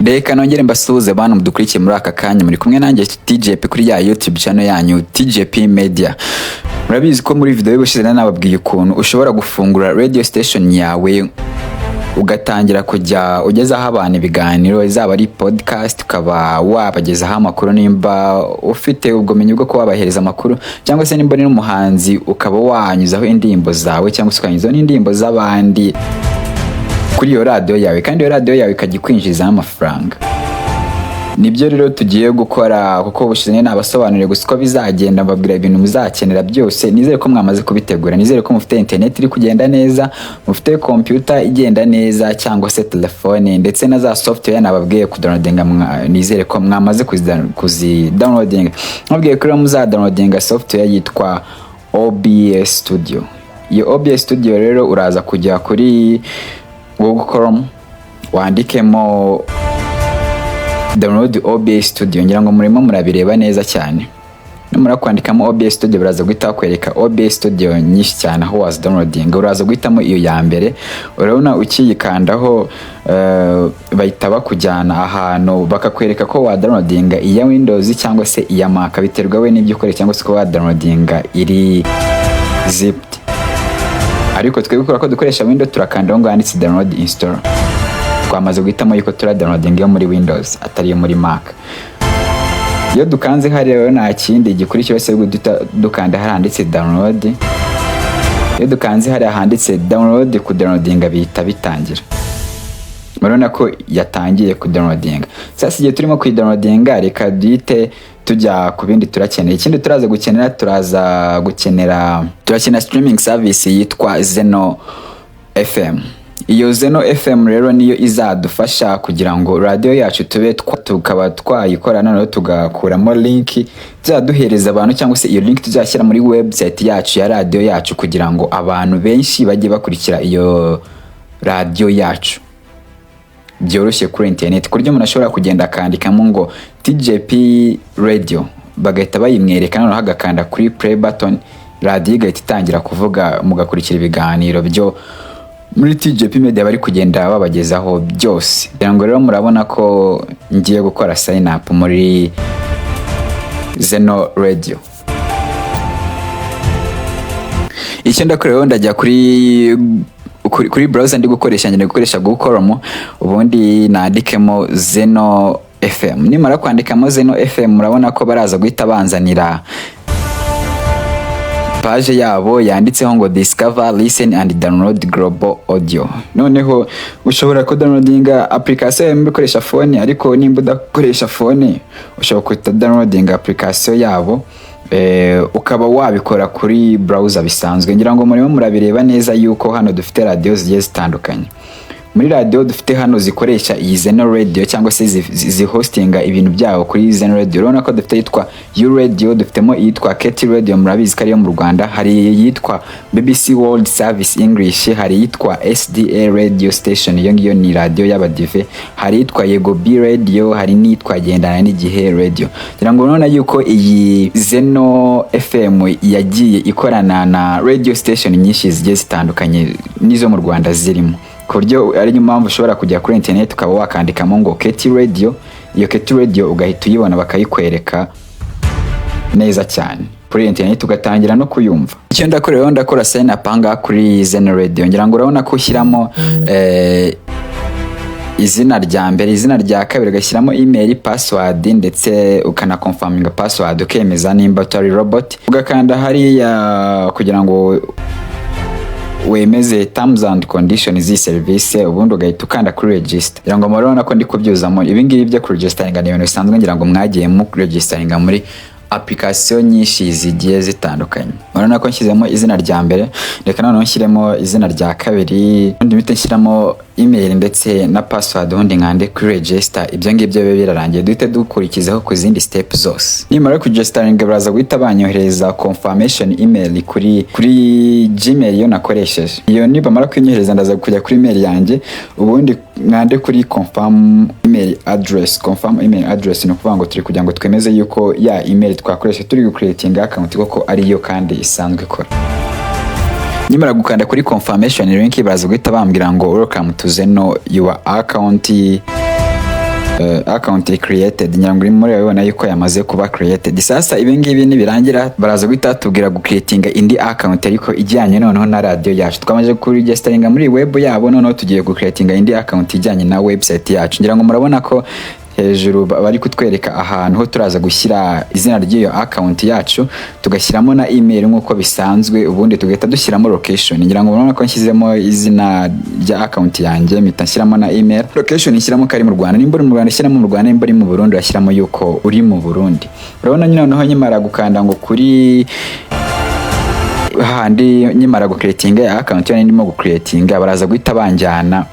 Reka nongere mbasuhuze bantu mudukurikiye muri aka kanya, muri kumwe nanjye TJP kuri ya YouTube channel yanyu TJP Media. Murabizi ko muri video y'ubushize nababwiye ukuntu ushobora gufungura radio station yawe ugatangira kujya ugezaho abantu ibiganiro, izaba ari podcast, ukaba wabagezaho amakuru nimba ufite ubwo menye bwo kubabahereza amakuru, cyangwa se nimba ni n'umuhanzi ukaba wanyuzaho indirimbo zawe cyangwa se ukanyuzaho n'indirimbo z'abandi kuri iyo radio yawe, kandi iyo radio yawe ikagikwinjiza amafaranga. Nibyo rero tugiye gukora, kuko bushize nabasobanuriye gusa ko bizagenda, mbabwira ibintu muzakenera byose. Nizere ko mwamaze kubitegura, nizere ko mufite internet iri kugenda neza, mufite computer igenda neza, cyangwa se telefone ndetse na za software nababwiye kudownloadinga. Nizere ko mwamaze kuzidownloadinga. Nababwiye ko muzadownloadinga software yitwa OBS Studio. Iyo OBS Studio rero uraza kujya kuri Google Chrome wandikemo download OBS Studio, ngira ngo murimo murabireba neza cyane. Numara kwandikamo OBS Studio baraza guhita kwereka OBS Studio nyinshi cyane aho wazi downloading. Uraza guhitamo iyo ya mbere, urabona ukiyikandaho bahita bakujyana ahantu bakakwereka ko wa downloading iya Windows cyangwa se iya Mac, biterwa we n'ibyo ukore, cyangwa se ko wa downloading iri zipped. Ariko twebwe ko dukoresha Windows turakandaho ngo handitse download install. Twamaze guhitamo yuko tura downloading yo muri Windows atari yo muri Mac. Iyo dukanze hari rero nta kindi gikurikira se dukanda handitse download. Iyo dukanze hari handitse download, ku downloading bihita bitangira. Murabona ko yatangiye ku downloading. Sasa igihe turimo ku downloading, reka duhite tujya ku bindi turakeneye. Ikindi turaza gukenera streaming service yitwa Zeno FM. Iyo Zeno FM rero niyo izadufasha kugira ngo radio yacu tukaba twayikora, noneho tugakuramo link zaduhereza abantu, cyangwa se iyo link tuzashyira muri website yacu ya radio yacu, kugira ngo abantu benshi bajye bakurikira iyo radio yacu byoroshye kuri internet. Kuryo umuntu ashobora kugenda akandikamo ngo TJP Radio, bagahita bayimwereka, noneho agakanda kuri play button, radio igahita itangira kuvuga, mugakurikira ibiganiro byo muri TJP Media bari kugenda babagezaho byose. Kugira ngo rero murabona ko ngiye gukora sign up muri Zeno Radio. Icyo ndakorewe ndajya kuri browser ndi gukoresha, ngene gukoresha Google Chrome, ubundi nandikemo Zeno FM. Nimara kwandikamo Zeno FM, murabona ko baraza guhita banzanira page yabo yanditseho ngo discover, listen and download global audio. Noneho ushobora ko downloadinga application mbikoresha phone, ariko nimba udakoresha phone ushobora kwita downloading application yabo ukaba wabikora kuri browser bisanzwe. Ngira ngo murimo murabireba neza yuko hano dufite radio zigiye zitandukanye. Muri radio dufite hano zikoresha iyi Zeno Radio, cyangwa se zihostinga ibintu byabo kuri Zeno Radio. Urabona ko dufite yitwa U Radio, dufitemo yitwa KT Radio, murabizi ko ari yo mu Rwanda. Hari yitwa BBC World Service English, hari yitwa SDA Radio Station, iyo ngiyo ni radio y'abadive. Hari yitwa Yego B Radio, hari nitwa Gendana n'Igihe Radio. Ngira ngo none yuko iyi Zeno FM yagiye ikorana na radio station nyinshi zigiye zitandukanye nizo mu Rwanda zirimo. Kuryo ari mpamvu ushobora kujya kuri internet ukaba wakandikamo ngo KT Radio. Iyo KT Radio ugahita uyibona, bakayikwereka neza cyane kuri internet, ugatangira no kuyumva. Icyo ndakora sign up anga kuri Zeno Radio. Ngira ngo urabona ko ushyiramo izina rya mbere, izina rya kabiri, ugashyiramo email, password, ndetse ukana confirming password, ukemeza nimba utari robot. Ugakanda hariya kugira ngo wemeze terms and conditions z'i service, ubundi ugahita ukanda kuri register. Ngira ngo murabona ko ndi kubyuzamo. Ibi ngibi byo ku registeringa ni ibintu bisanzwe, ngira ngo mwagiye mu registeringa muri application nyinshi zigiye zitandukanye. Murabona ko nshyizemo izina rya mbere, reka noneho nshyiremo izina rya kabiri, undi bite nshyiramo email ndetse na password, ubundi nkande kuri register. Ibyo ngibyo bibe birarangiye, duhite dukurikizaho ku zindi step zose. Nimara kugisteringa baraza guhita banyohereza confirmation email kuri Gmail yo nakoresheje. Iyo nibamara kunyohereza ndaza kujya kuri email yanjye, ubundi nkande kuri confirm email address. Confirm email address ni ukuvuga ngo turi kugira ngo twemeze yuko ya email twakoresha turi creating account koko ari yo kandi isanzwe ikora. Nimara gukanda kuri confirmation link baraza guhita bambwira ngo welcome to Zeno, your account account created, nyirango uri muri babona yuko yamaze kuba created. Sasa ibi ngibi nibirangira baraza guhita tubwira gucreatinga indi account ariko ijyanye noneho na radio yacu. Twamaze kuregisteringa muri web yabo, noneho tugiye gucreatinga indi account ijyanye na website yacu. Ngira ngo murabona ko hejuru bari kutwereka ahantu ho turaza gushyira izina ry'iyo account yacu, tugashyiramo na email nk'uko bisanzwe, ubundi tugahita dushyiramo location. Ngira ngo murabona ko nshyizemo izina rya account yanjye, mpita nshyiramo na email, location nshyiramo ko ari mu Rwanda, nimba uri mu Rwanda shyiramo mu Rwanda, nimba uri mu Burundi ashyiramo yuko uri mu Burundi. Urabona nyine noneho nyimara gukanda ngo kuri handi nyimara gucreatinga ya account yanjye ndimo gucreatinga, baraza guhita banjyana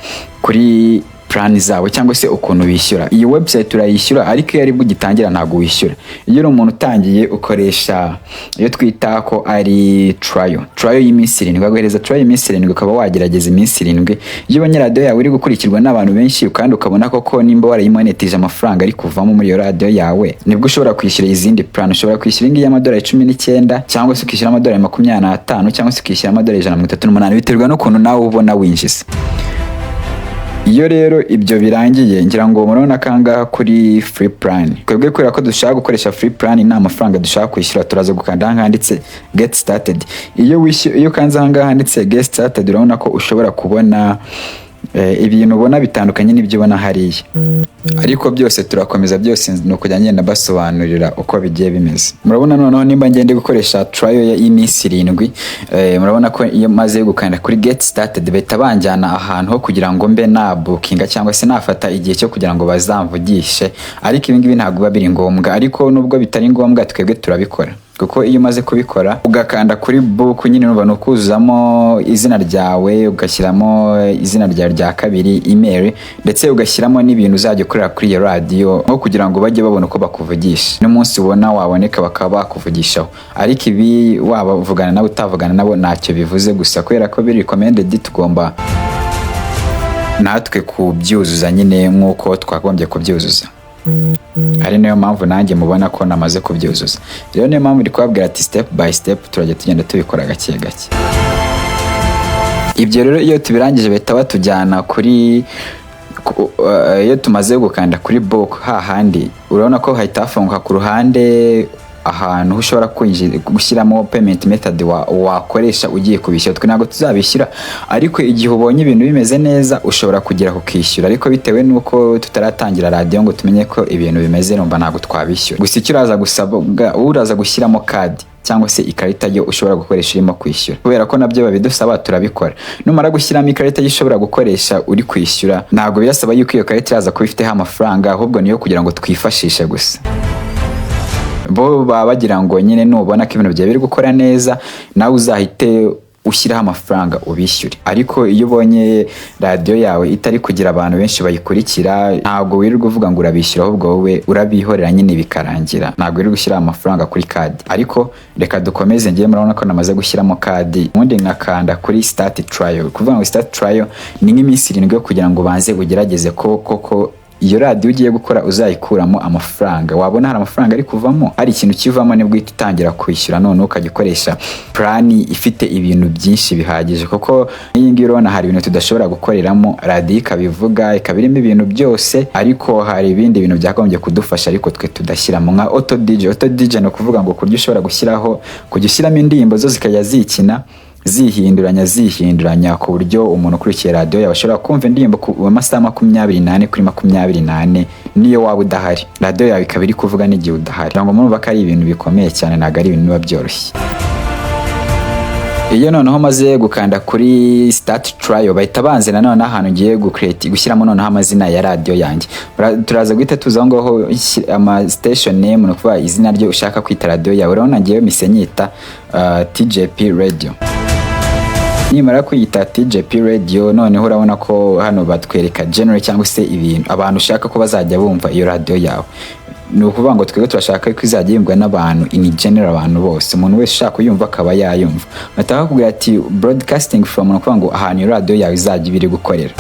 kuri plan zabo cyangwa se ukuntu bishyura. Iyi website urayishyura ariko iyo ari bwo gitangira ntago wishyura. Iyo uri umuntu utangiye ukoresha iyo twita ko ari trial y'iminsi 7, ugahereza trial y'iminsi 7 ukaba wagerageza iminsi 7. Iyo ubonye radio yawe iri gukurikirwa n'abantu benshi kandi ukabona koko nimba warayimonetije amafaranga ari kuvamo muri iyo radio yawe, nibwo ushobora kwishyura izindi plan. Ushobora kwishyura ingi y'amadolari 19 cyangwa se ukishyura amadolari 25 cyangwa se ukishyura amadolari 138, biterwa n'ukuntu nawe ubona winjiza. Iyo rero ibyo birangiye, ngira ngo murabona kanga kuri free plan. Kwebwe kwera ko dushaka gukoresha free plan nta mafaranga dushaka kwishyura, turaza gukanda handitse get started. Iyo kanza hanga handitse get started, urabona ko ushobora kubona ibintu ubona bitandukanye n'ibyo ubona hariya, ariko byose turakomeza, byose no kujya ngenda basobanurira uko bigiye bimeze. Murabona noneho nimba ngende gukoresha trial ya iminsi 7, murabona ko iyo maze gukanda kuri get started bahita banjyana ahantu ho kugira ngo mbe na bookinga cyangwa se nafata igihe cyo kugira ngo bazamvugishe, ariko ibi ngibi ntabwo biba biri ngombwa. Ariko nubwo bitari ngombwa twebwe turabikora, kuko iyo umaze kubikora ugakanda kuri book nyine nuba nukuzamo izina ryawe, ugashyiramo izina ryawe rya kabiri, email, ndetse ugashyiramo n'ibintu uzajya ukorera kuri iyo radio nko kugira ngo bajye babona uko bakuvugisha n'umunsi ubona waboneka bakaba bakuvugishaho. Ariko ibi waba uvugana nabo utavugana nabo ntacyo bivuze, gusa kubera ko biri recommended tugomba natwe kubyuzuza nyine nk'uko twagombye kubyuzuza. Ari nayo mpamvu nanjye mubona ko namaze kubyuzuza. Rero niyo mpamvu ndi kubabwira ati step by step turajya tugenda tubikora gake gake. Ibyo rero iyo tubirangije bahita batujyana kuri iyo tumaze gukanda kuri book hahandi, urabona ko hahita hafunguka ku ruhande ahantu ushobora gushyiramo payment method wakoresha ugiye kubishyura. Twe ntabwo tuzabishyura, ariko igihe ubonye ibintu bimeze neza ushobora kugira kukishyura, ariko bitewe nuko tutaratangira radio ngo tumenye ko ibintu bimeze numva ntabwo twabishyura. Gusa icyo uraza gusabwa, uraza gushyiramo card cyangwa se ikarita yo ushobora gukoresha urimo kwishyura, kubera ko nabyo babidusaba turabikora. Numara gushyiramo ikarita yo ushobora gukoresha uri kwishyura, ntabwo birasaba yuko iyo karita iraza kuba ifiteho amafaranga, ahubwo niyo kugira ngo twifashishe gusa. Bo baba bagira ngo nyine nubona ko ibintu byawe biri gukora neza nawe uzahite ushyiraho amafaranga ubishyure. Ariko iyo ubonye radio yawe itari kugira abantu benshi bayikurikira, ntabwo wirirwa uvuga ngo urabishyura, ahubwo wowe urabihorera nyine bikarangira, ntabwo wirirwa gushyira amafaranga kuri card. Ariko reka dukomeze, ngiye murabona ko namaze gushyiramo card, ubundi nkakanda kuri start trial. Kuvuga ngo start trial ni nk'iminsi 7 yo kugira ngo banze ugerageze ko koko iyo radio ugiye gukora uzayikuramo amafaranga. Wabona hari amafaranga ari kuvamo, hari ikintu kivamo, nibwo utangira kwishyura, none ukagikoresha plan ifite ibintu byinshi bihagije. Kuko iyi ngiyo urabona hari ibintu tudashobora gukoreramo, radio ikabivuga ikabirimo ibintu byose, ariko hari ibindi bintu byagombye kudufasha ariko twe tudashyiramo, nka auto DJ no kuvuga ngo kuryo ushobora gushyiraho kujyishyiramo indirimbo zo zikajya zikina zihinduranya ku buryo umuntu ukurikiye radio yabashobora kumva indirimbo ku masaha 28 kuri 28 niyo waba udahari, radio yawe ikaba iri kuvuga n'igihe udahari. Ngo murumva ko ari ibintu bikomeye cyane, ntago ari ibintu biba byoroshye. Iyo noneho maze gukanda kuri start trial bahita banzana none ahantu ngiye gushyiramo noneho amazina ya radio yanjye. Turaza guhita tuzaho ngaho ama station name no kuva izina ryo ushaka kwita radio yawe. Urabona ngiye misenyita TJP Radio. Nimara kuyita TJP Radio, noneho urabona ko hano batwereka general cyangwa se ibintu abantu ushaka ko bazajya bumva iyo radio yawe. Ni ukuvuga ngo twebwe turashaka ko izajya yumvwa n'abantu in general, abantu bose, umuntu wese ushaka kuyumva akaba yayumva. Bataka kubwira ati broadcasting from, no kuvuga ngo ahantu iyo radio yawe izajya ibiri gukorera.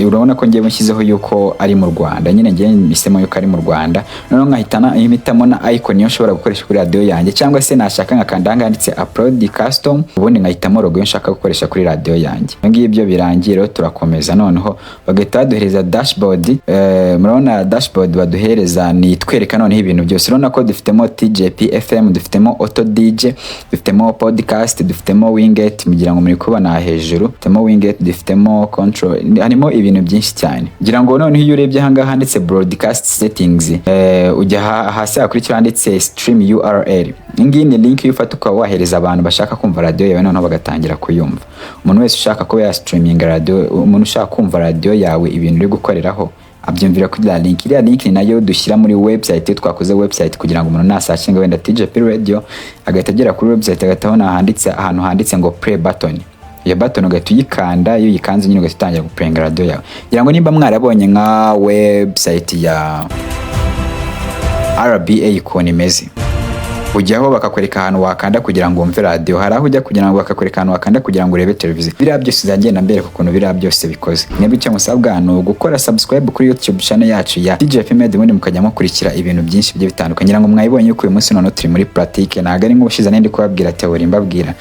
urabona ko ngiye nshyizeho yuko ari mu Rwanda, nyine ngiye misemo yuko ari mu Rwanda, noneho nkahitana imitamo na icon yo nshobora gukoresha kuri radio yanjye, cyangwa se nashaka nkakanda handitse upload custom, ubundi nkahitamo logo yo nshaka gukoresha kuri radio yanjye. Ngibyo birangira turakomeza, noneho bagahita baduhereza dashboard. Murabona dashboard baduhereza ni twereka noneho ibintu byose. Urabona ko dufitemo TJP FM, dufitemo Auto DJ, dufitemo podcast, dufitemo Winget, mugira ngo muri kubona hejuru, dufitemo Winget, dufitemo control, harimo ibintu byinshi cyane. Ngira ngo noneho iyo urebye hanga handitse broadcast settings, ujya hasi hakurikira handitse stream URL. Ingi ni link yufata ukaba wahereza abantu bashaka kumva radio yawe, noneho bagatangira kuyumva. Umuntu wese ushaka ko ya streaming radio, umuntu ushaka kumva radio yawe ibintu uri gukoreraho, abyumvira kuri la link. Iriya link ni nayo dushyira muri website, twakoze website kugira ngo umuntu nasacinga wenda TJP radio agahita agera kuri website, agatabona ahantu handitse ngo play button. Iyo button ugahita uyikanda, iyo uyikanze nyine ugatangira guprenga radio yawe. Ngira ngo nimba mwarabonye nka website ya RBA ukuntu imeze, ujyaho bakakwereka ahantu wakanda kugira ngo umve radio, hari aho ujya kugira ngo bakakwereka ahantu wakanda kugira ngo urebe televiziyo. Biriya byose uzagenda mbere kukuntu biriya byose bikoze. Niba icyo musabwa no gukora subscribe kuri YouTube channel yacu ya TJP Media, ubundi mukajya mukurikira ibintu byinshi bigiye bitandukanye. Ngira ngo mwayibonye uko uyu munsi none turi muri pratique, ntago ari nk'ubushize nende kubabwira theory, mbabwira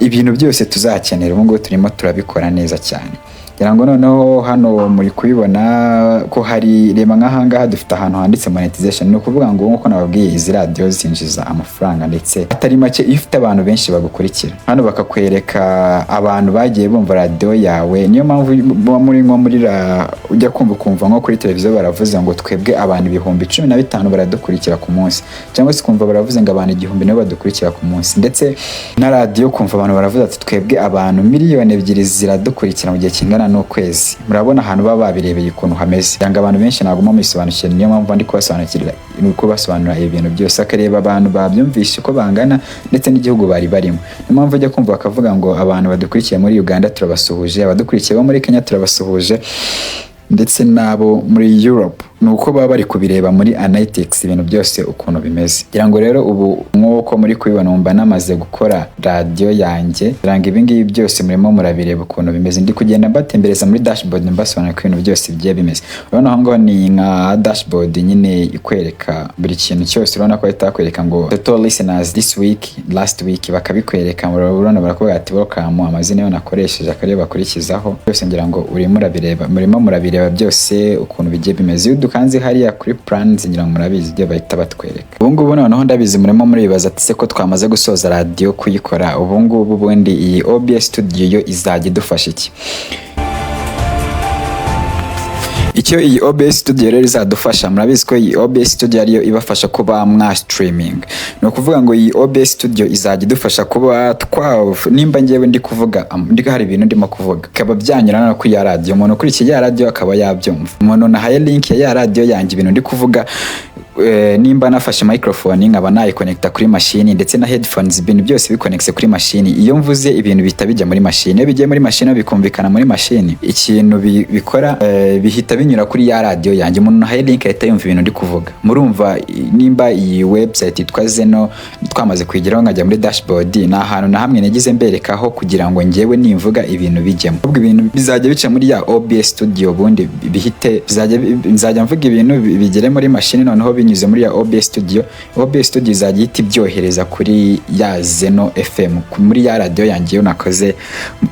ibintu byose tuzakenera. Ubu ngo turimo turabikora neza cyane. Ngira ngo noneho hano muri kubibona ko hari reba nk'ahangaha dufite ahantu handitse monetization. Ni ukuvuga ngo nkuko nababwiye izi radio zinjiza amafaranga ndetse atari make iyo ufite abantu benshi bagukurikira. Hano bakakwereka abantu bagiye bumva radio yawe. Niyo mpamvu muri ujya kumva nko kuri televiziyo baravuze ngo twebwe abantu 15,000 baradukurikira ku munsi, cyangwa se kumva baravuze ngo abantu 1,000 nabo badukurikira ku munsi. Ndetse na radio kumva abantu baravuze ati twebwe abantu 2,000,000 ziradukurikira mu gihe kingana n'ukwezi. Murabona ahantu baba babirebeye ukuntu hameze. Yanga abantu benshi naguma mubisobanukira, niyo mpamvu ndi kubasobanukira nuko basobanura ibintu byose, akareba abantu babyumvishe uko bangana ndetse n'igihugu bari barimo. Niyo mpamvu ujya kumva bakavuga ngo abantu badukurikiye muri Uganda turabasuhuje, abadukurikiye bo muri Kenya turabasuhuje, ndetse nabo muri Europe. Nuko baba bari kubireba muri analytics ibintu byose ukuntu bimeze. Ngira ngo rero ubu nkuko muri kubibona umba namaze gukora radio yanjye, ranga ibingibi byose murimo murabireba ukuntu bimeze. Ndi kugenda mbatembereza muri dashboard mbasobanura ko ibintu byose bigiye bimeze. Urabona aho ngaho ni nka dashboard nyine ikwereka buri kintu cyose. Urabona ko itakwereka ngo total listeners this week, last week, bakabikwereka. Urabona barakuvuga ati welcome, amazina yo nakoresheje akareba bakurikizaho byose. Ngira ngo murimo murabireba byose ukuntu bigiye bimeze. Kanzi hariya kuri plans ngira ngo murabizi ibyo bahita batwereka. Ubu ngubu noneho ndabizi murimo muribaza ati se ko twamaze gusoza radio kuyikora, ubu ngubu bundi iyi OBS studio yo izajya idufasha iki? Icyo iyi OBS studio rero izadufasha, murabizi ko iyi OBS studio ariyo ibafasha kuba mwa streaming. No kuvuga ngo iyi OBS studio izajya idufasha kuba nimba ngewe ndi kuvuga hari ibintu ndimo kuvuga kaba byanyurana ku ya radio, umuntu kuri iki ya radio akaba yabyumva. Umuntu nahaye link ya radio yanjye ibintu ndi kuvuga, nimba nafashe microphone nkaba nayiconnecta kuri machine ndetse na headphones, ibintu byose biconnecte kuri machine. Iyo mvuze ibintu bihita bijya muri machine, iyo bigiye muri machine bikumvikana muri machine, ikintu bikora bihita binyura kuri ya radio yanjye. Umuntu nahaye link ahita yumva ibintu ndi kuvuga. Murumva nimba iyi website itwa Zeno twamaze kwigiraho nkajya muri dashboard, na ahantu na hamwe nagize mberekaho kugira ngo ngewe nimvuga ibintu bijyemo. Ubwo ibintu bizajya bica muri ya OBS studio, bundi bihite nzajya mvuga ibintu bigere muri machine, noneho binyuze muri ya OBS studio. OBS studio izajya ibyohereza kuri ya Zeno FM, muri ya radio yanjye yo nakoze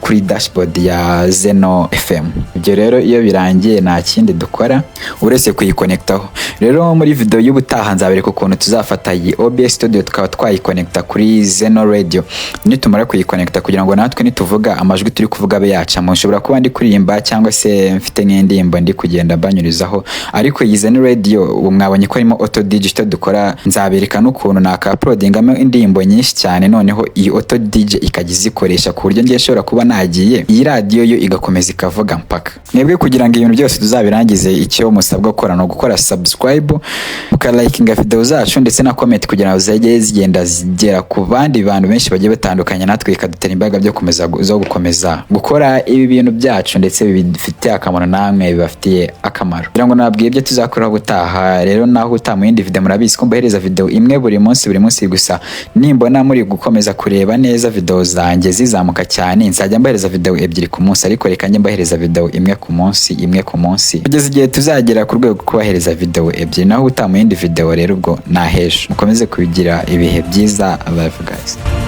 kuri dashboard ya Zeno FM. Ibyo rero iyo birangiye nta kindi dukora uretse kuyiconnectaho. Rero muri video y'ubutaha nzabereka ukuntu tuzafata iyi OBS studio tukaba twayiconnecta kuri Zeno radio. Nitumara kuyiconnecta kugira ngo natwe nituvuga amajwi turi kuvuga abe yaca. Mushobora kuba ndi kuririmba cyangwa se mfite nk'indirimbo ndi kugenda banyurizaho, ariko iyi Zeno radio mwabonye ko arimo auto digital dukora. Nzabereka n'ukuntu naka uploadingamo indirimbo nyinshi cyane, noneho iyi auto DJ ikajya izikoresha ku buryo ngiye nshobora kuba nagiye iyi radio yo igakomeza ikavuga mpaka. Mwebwe kugira ngo ibintu byose tuzabirangize, icyo musabwa gukora no gukora subscribe, mukalikinga video zacu ndetse na comment kugira ngo zajye zigenda zigera ku bandi bantu benshi bagiye batandukanye, natwe ikadutera imbaraga byo gukomeza gukora ibi bintu byacu ndetse bifite akamaro namwe bibafitiye akamaro. Kugira ngo nabwiye ibyo tuzakora gutaha rero naho utamu yindi video, murabizi ko mbahereza video imwe buri munsi gusa. Nimbona muri gukomeza kureba neza video zanjye zizamuka cyane, nzajya mbahereza video ebyiri ku munsi, ariko reka njye mbahereza video imwe ku munsi kugeza igihe tuzagera ku rwego kubahereza video ebyiri, naho utamu yindi video rero ubwo naheje. Mukomeze kubigira ibihe byiza, love guys.